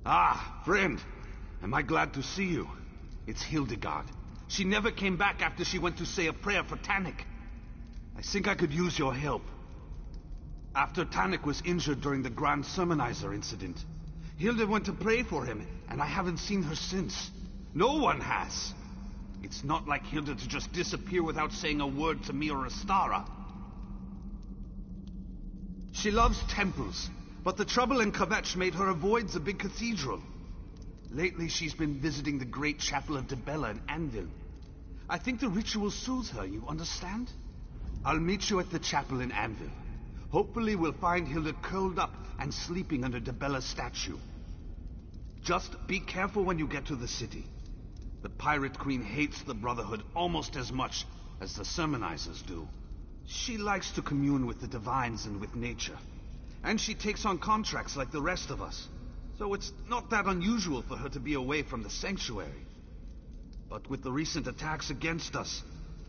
Ah, friend. Am I glad to see you. It's Hildegard. She never came back after she went to say a prayer for Tannic. I think I could use your help. After Tannic was injured during the Grand Sermonizer incident, Hilda went to pray for him, and I haven't seen her since. No one has. It's not like Hilda to just disappear without saying a word to me or Astara. She loves temples, but the trouble in Kvetch made her avoid the big cathedral. Lately, she's been visiting the great chapel of Dibella in Anvil. I think the ritual soothes her, you understand? I'll meet you at the chapel in Anvil. Hopefully we'll find Hilda curled up and sleeping under Dibella's statue. Just be careful when you get to the city. The Pirate Queen hates the Brotherhood almost as much as the Sermonizers do. She likes to commune with the divines and with nature. And she takes on contracts like the rest of us. So it's not that unusual for her to be away from the sanctuary. But with the recent attacks against us,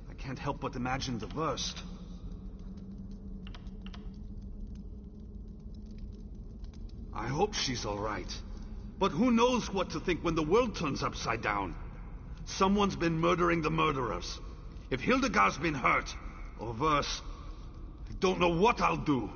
I can't help but imagine the worst. I hope she's all right. But who knows what to think when the world turns upside down? Someone's been murdering the murderers. If Hildegard's been hurt, or worse, I don't know what I'll do.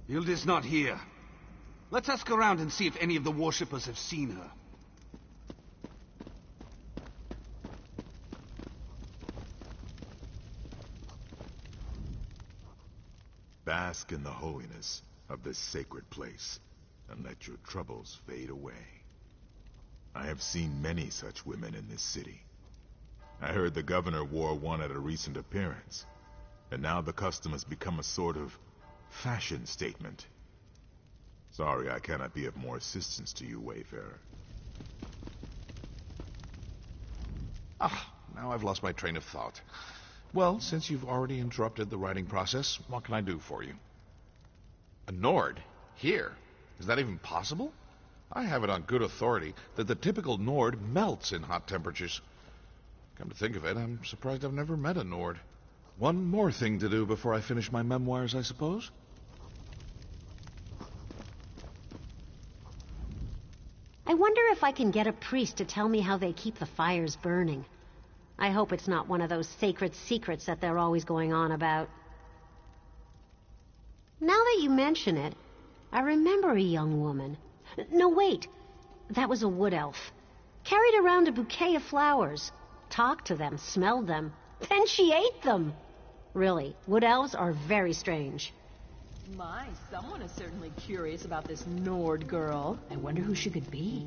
Hilda's not here. Let's ask around and see if any of the worshippers have seen her. Bask in the holiness of this sacred place, and let your troubles fade away. I have seen many such women in this city. I heard the governor wore one at a recent appearance, and now the custom has become a sort of fashion statement. Sorry I cannot be of more assistance to you, Wayfarer. Now I've lost my train of thought. Well, since you've already interrupted the writing process, what can I do for you? A Nord? Here? Is that even possible? I have it on good authority that the typical Nord melts in hot temperatures. Come to think of it, I'm surprised I've never met a Nord. One more thing to do before I finish my memoirs, I suppose? I wonder if I can get a priest to tell me how they keep the fires burning. I hope it's not one of those sacred secrets that they're always going on about. Now that you mention it, I remember a young woman. No, wait. That was a wood elf. Carried around a bouquet of flowers. Talked to them, smelled them. Then she ate them. Really, wood elves are very strange. My, someone is certainly curious about this Nord girl. I wonder who she could be.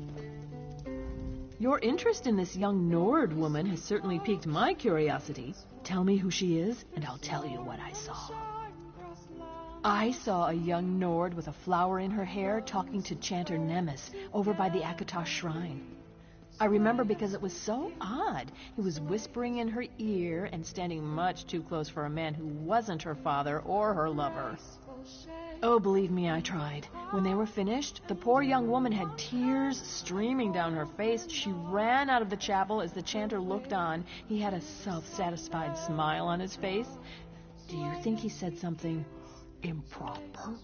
Your interest in this young Nord woman has certainly piqued my curiosity. Tell me who she is, and I'll tell you what I saw. I saw a young Nord with a flower in her hair talking to Chanter Nemes over by the Akatosh shrine. I remember because it was so odd. He was whispering in her ear and standing much too close for a man who wasn't her father or her lover. Oh, believe me, I tried. When they were finished, the poor young woman had tears streaming down her face. She ran out of the chapel as the chanter looked on. He had a self-satisfied smile on his face. Do you think he said something improper?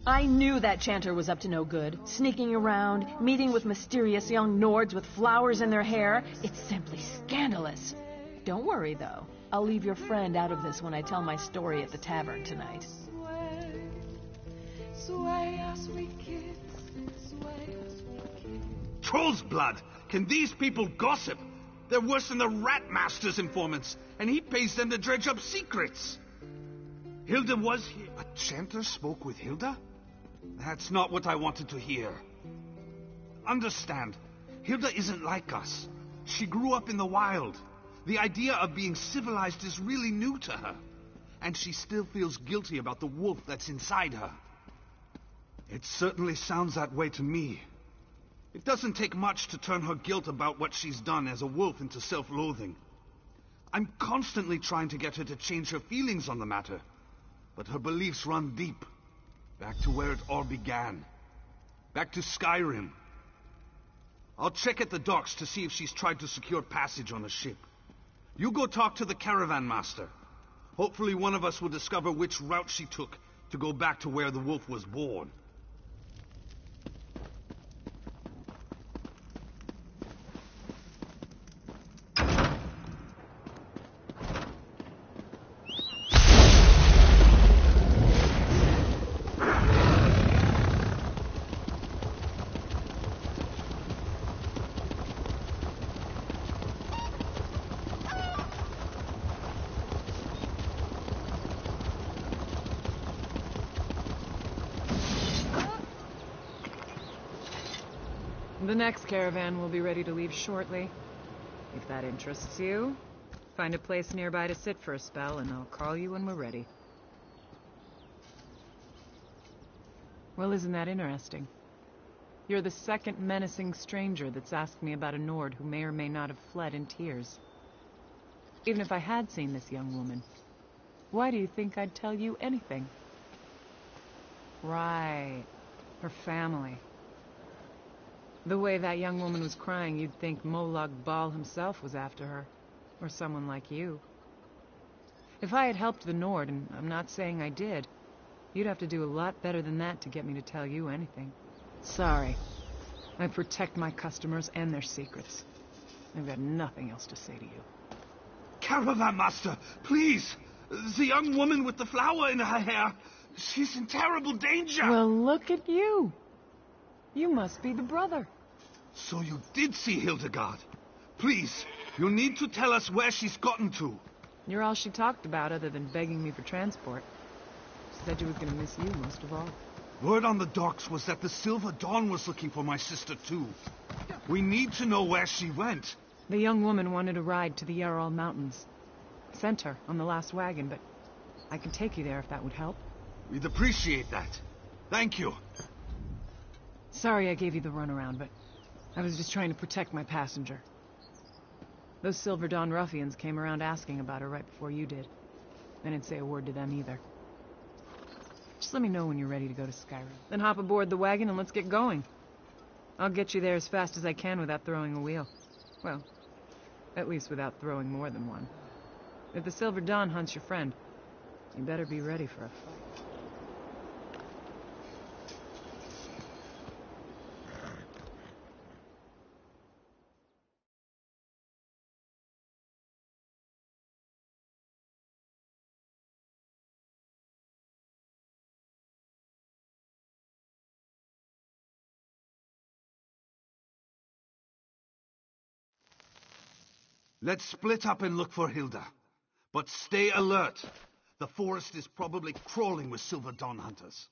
I knew that chanter was up to no good. Sneaking around, meeting with mysterious young Nords with flowers in their hair. It's simply scandalous. Don't worry, though. I'll leave your friend out of this when I tell my story at the tavern tonight. Troll's blood! Can these people gossip? They're worse than the Rat Master's informants, and he pays them to dredge up secrets. Hilda was here. A chanter spoke with Hilda? That's not what I wanted to hear. Understand, Hilda isn't like us. She grew up in the wild. The idea of being civilized is really new to her. And she still feels guilty about the wolf that's inside her. It certainly sounds that way to me. It doesn't take much to turn her guilt about what she's done as a wolf into self-loathing. I'm constantly trying to get her to change her feelings on the matter. But her beliefs run deep. Back to where it all began. Back to Skyrim. I'll check at the docks to see if she's tried to secure passage on a ship. You go talk to the caravan master. Hopefully one of us will discover which route she took to go back to where the wolf was born. The next caravan will be ready to leave shortly. If that interests you, find a place nearby to sit for a spell, and I'll call you when we're ready. Well, isn't that interesting? You're the second menacing stranger that's asked me about a Nord who may or may not have fled in tears. Even if I had seen this young woman, why do you think I'd tell you anything? Right. Her family. The way that young woman was crying, you'd think Molag Bal himself was after her. Or someone like you. If I had helped the Nord, and I'm not saying I did, you'd have to do a lot better than that to get me to tell you anything. Sorry. I protect my customers and their secrets. I've got nothing else to say to you. Caravan master, please! The young woman with the flower in her hair, she's in terrible danger! Well, look at you. You must be the brother. So you did see Hildegard. Please, you need to tell us where she's gotten to. You're all she talked about other than begging me for transport. She said you was going to miss you most of all. Word on the docks was that the Silver Dawn was looking for my sister too. We need to know where she went. The young woman wanted a ride to the Yarral Mountains. Sent her on the last wagon, but I can take you there if that would help. We'd appreciate that. Thank you. Sorry I gave you the runaround, but I was just trying to protect my passenger. Those Silver Dawn ruffians came around asking about her right before you did. I didn't say a word to them either. Just let me know when you're ready to go to Skyrim. Then hop aboard the wagon and let's get going. I'll get you there as fast as I can without throwing a wheel. Well, at least without throwing more than one. If the Silver Dawn hunts your friend, you better be ready for a fight. Let's split up and look for Hilda. But stay alert. The forest is probably crawling with Silver Dawn hunters.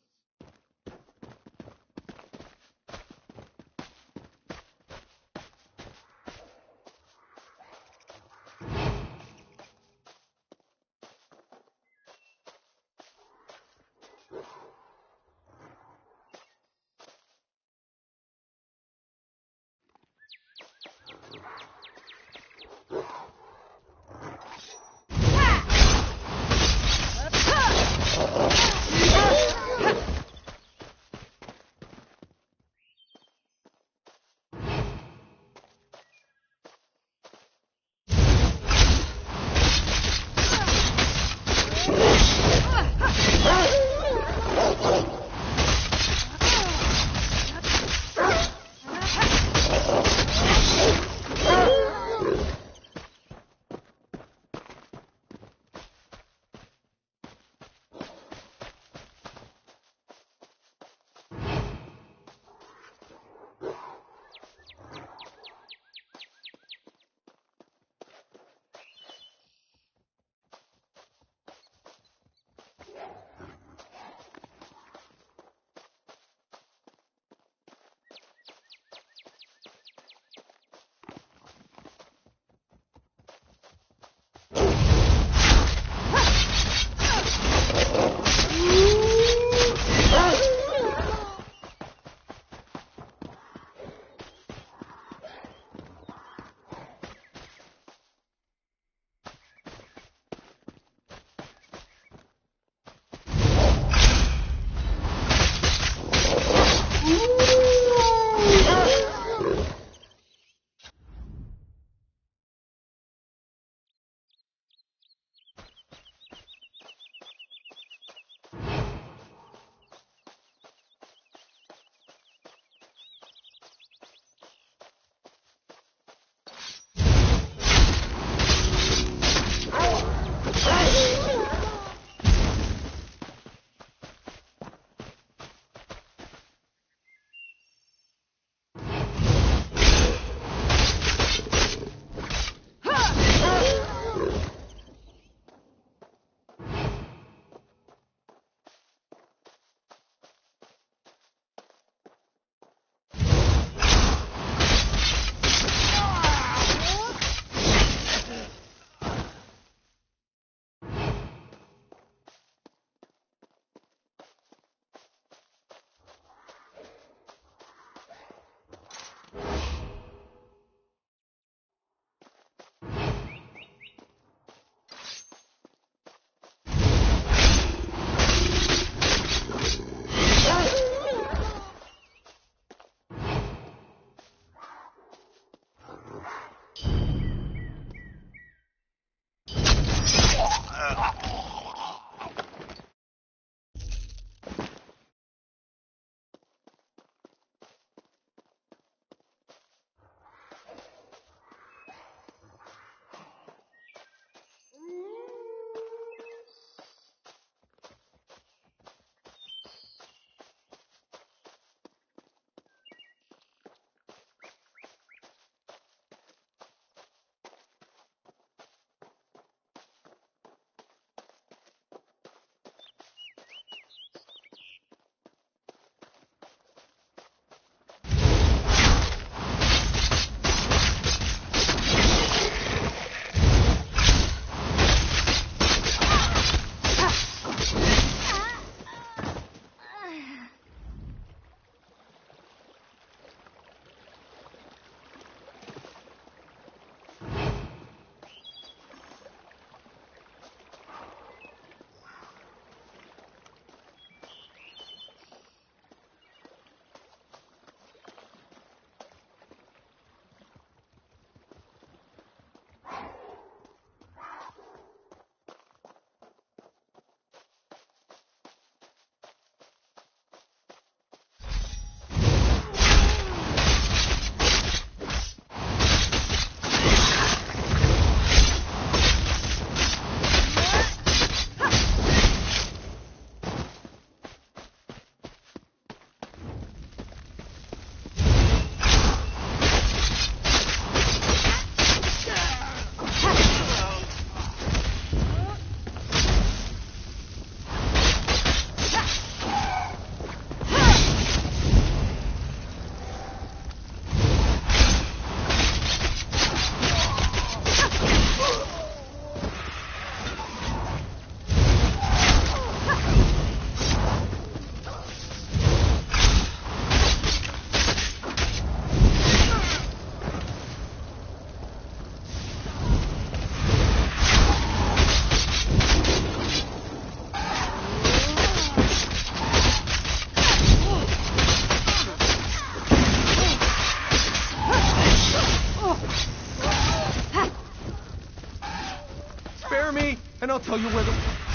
where the...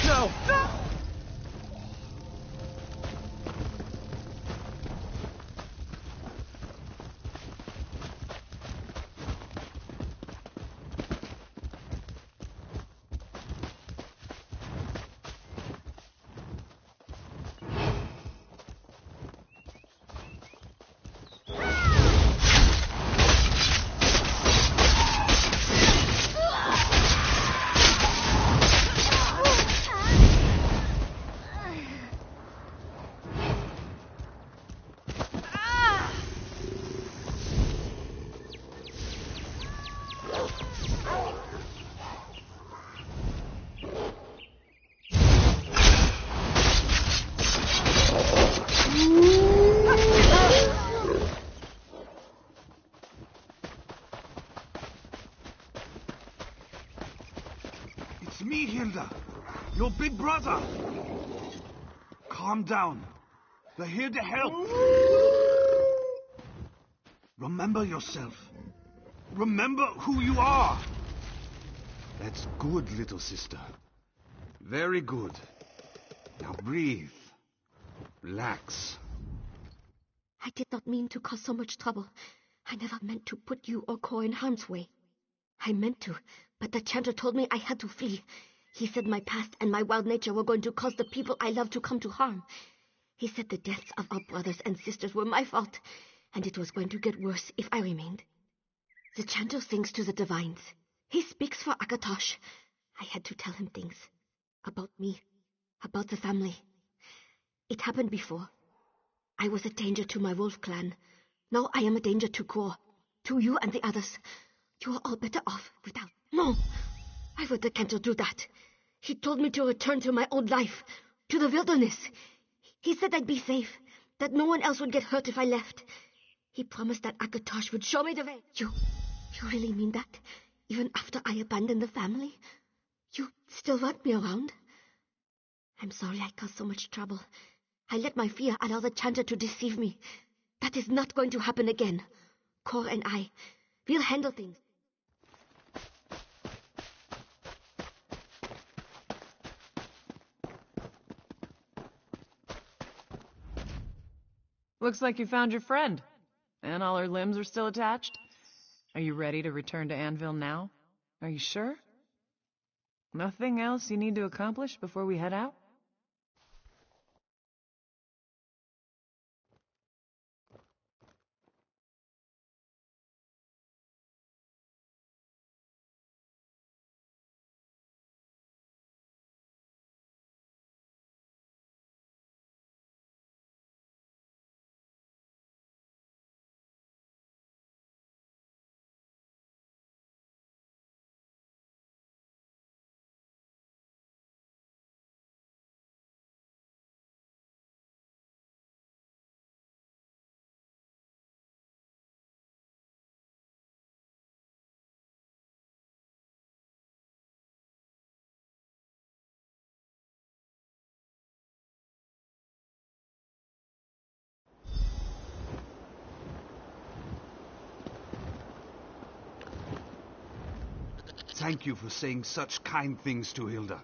No! It's me, Hilda. Your big brother. Calm down. We're here to help. Remember yourself. Remember who you are. That's good, little sister. Very good. Now breathe. Relax. I did not mean to cause so much trouble. I never meant to put you or Cor in harm's way. I meant to, but the chanter told me I had to flee. He said my past and my wild nature were going to cause the people I love to come to harm. He said the deaths of our brothers and sisters were my fault, and it was going to get worse if I remained. The chanter sings to the divines. He speaks for Akatosh. I had to tell him things. About me. About the family. It happened before. I was a danger to my wolf clan. Now I am a danger to Kor. To you and the others. You are all better off without... No! Why would the cantor do that? He told me to return to my old life. To the wilderness. He said I'd be safe. That no one else would get hurt if I left. He promised that Akatosh would show me the way. You really mean that? Even after I abandoned the family? You still want me around? I'm sorry I caused so much trouble. I let my fear allow the chanter to deceive me. That is not going to happen again. Cor and I, we'll handle things. Looks like you found your friend. And all her limbs are still attached? Are you ready to return to Anvil now? Are you sure? Nothing else you need to accomplish before we head out? Thank you for saying such kind things to Hilda.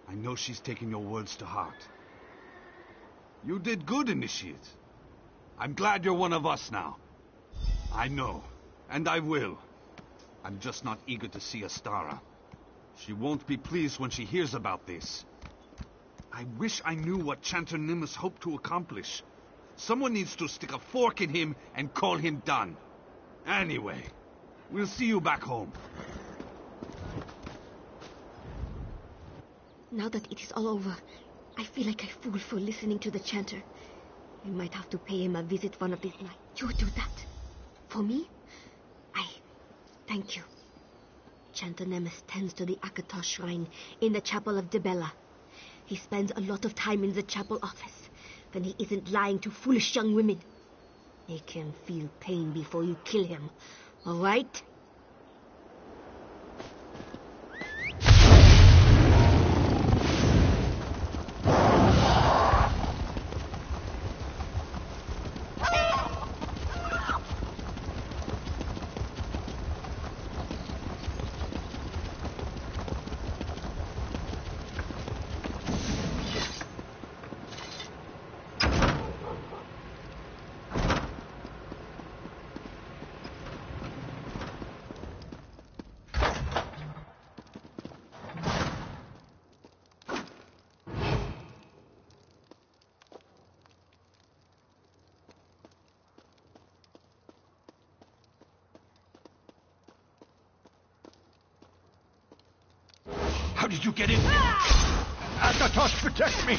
I know she's taken your words to heart. You did good, Initiate. I'm glad you're one of us now. I know, and I will. I'm just not eager to see Astara. She won't be pleased when she hears about this. I wish I knew what Chanter Nimbus hoped to accomplish. Someone needs to stick a fork in him and call him done. Anyway, we'll see you back home. Now that it is all over, I feel like a fool for listening to the chanter. I might have to pay him a visit one of these nights. You would do that? For me? Thank you. Chanter Nemes tends to the Akatosh shrine in the chapel of Debella. He spends a lot of time in the chapel office when he isn't lying to foolish young women. Make him feel pain before you kill him, all right? How did you get in here? Akatosh, protect me!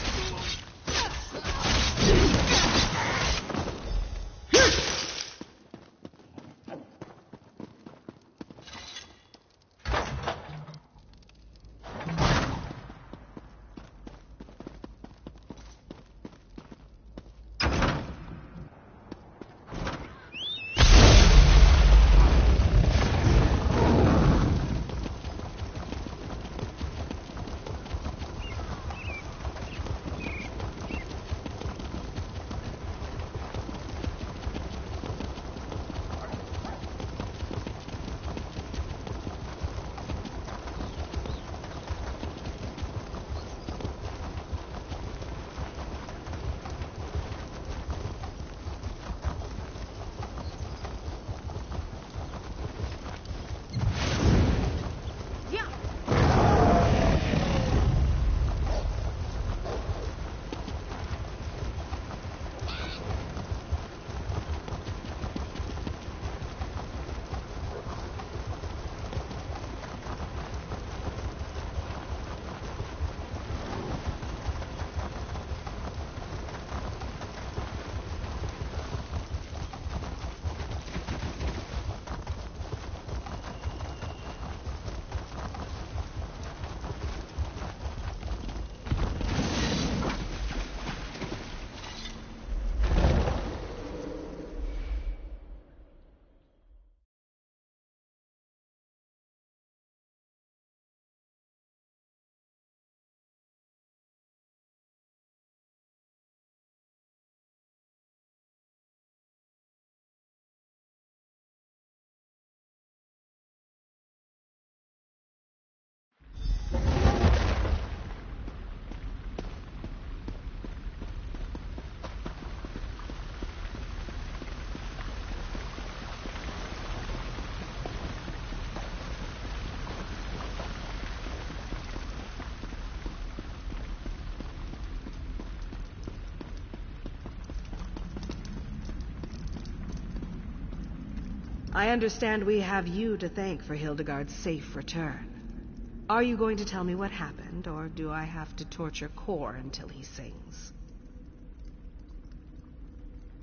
I understand we have you to thank for Hildegard's safe return. Are you going to tell me what happened, or do I have to torture Kor until he sings?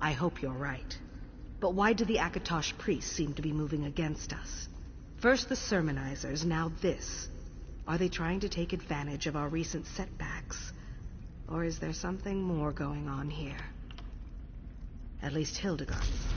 I hope you're right. But why do the Akatosh priests seem to be moving against us? First the sermonizers, now this. Are they trying to take advantage of our recent setbacks? Or is there something more going on here? At least Hildegard was